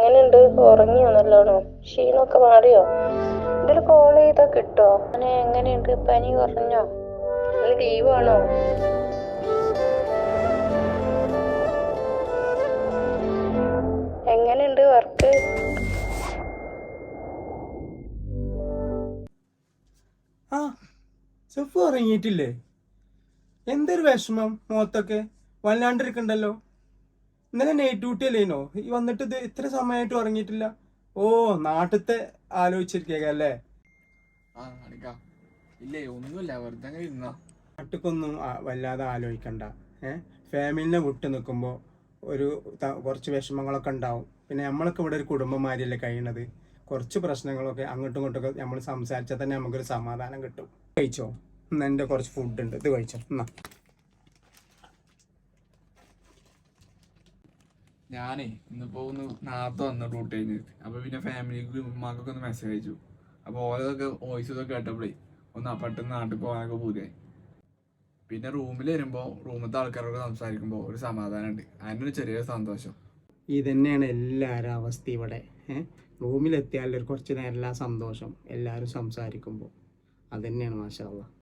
എങ്ങനെയുണ്ട്? ഉറങ്ങിയോ? നല്ലോണം ക്ഷീണമൊക്കെ മാറിയോ? ഇതിൽ കോൾ ചെയ്താ കിട്ടോ? അങ്ങനെ എങ്ങനെയുണ്ട്? പനി കുറഞ്ഞോ? ഇത് ലീവാണോ? എങ്ങനെയുണ്ട് വർക്ക്? ആ സെഫ് ഉറങ്ങിയിട്ടില്ലേ? എന്തൊരു വിഷമം മുഖത്തൊക്കെ വല്ലാണ്ടിരിക്കണ്ടല്ലോ. ഇന്നലെ നൈറ്റ് ഡ്യൂട്ടി അല്ലേനോ? ഈ വന്നിട്ട് ഇത് ഇത്ര സമയമായിട്ട് ഉറങ്ങിയിട്ടില്ല. ഓ, നാട്ടിലത്തെ ആലോചിച്ചിരിക്കല്ലേ? ഇല്ലേ, ഒന്നുമില്ല, വെറുതെ അങ്ങനെ ഇരുന്നാ. നാട്ടിക്കൊന്നും വല്ലാതെ ആലോചിക്കണ്ട. ഫാമിലിനെ വിട്ട് നിൽക്കുമ്പോൾ കുറച്ച് വിഷമങ്ങളൊക്കെ ഉണ്ടാവും. പിന്നെ നമ്മളൊക്കെ ഇവിടെ ഒരു കുടുംബമാരിയല്ലേ കഴിയണത്. കുറച്ച് പ്രശ്നങ്ങളൊക്കെ അങ്ങോട്ടും ഇങ്ങോട്ടൊക്കെ നമ്മൾ സംസാരിച്ചാൽ തന്നെ നമുക്കൊരു സമാധാനം കിട്ടും. കഴിച്ചോ? ഇന്ന് എൻ്റെ കുറച്ച് ഫുഡ് ഉണ്ട്, ഇത് കഴിച്ചോ. എന്നാ ഞാനേ ഇന്നിപ്പോ ഒന്ന് നേരത്തെ വന്നു ഡ്യൂട്ടി കഴിഞ്ഞിട്ട്. അപ്പൊ പിന്നെ ഫാമിലിക്ക് ഉമ്മാക്കൊക്കെ ഒന്ന് മെസ്സേജ് അയച്ചു. അപ്പൊ ഓരോതൊക്കെ വോയിസ് ഇതൊക്കെ കേട്ടപ്പോഴേ ഒന്ന് പെട്ടെന്ന് നാട്ടിൽ പോകാനൊക്കെ പൂതിയായി. പിന്നെ റൂമിൽ വരുമ്പോ റൂമിലത്തെ ആൾക്കാരോട് സംസാരിക്കുമ്പോൾ ഒരു സമാധാനം ഉണ്ട്, അതിനൊരു ചെറിയ സന്തോഷം. ഇതന്നെയാണ് എല്ലാവരും അവസ്ഥ ഇവിടെ. റൂമിലെത്തിയാൽ ഒരു കുറച്ച് നേരം സന്തോഷം, എല്ലാവരും സംസാരിക്കുമ്പോൾ. അതന്നെയാണ് മാഷാ അല്ലാഹ്.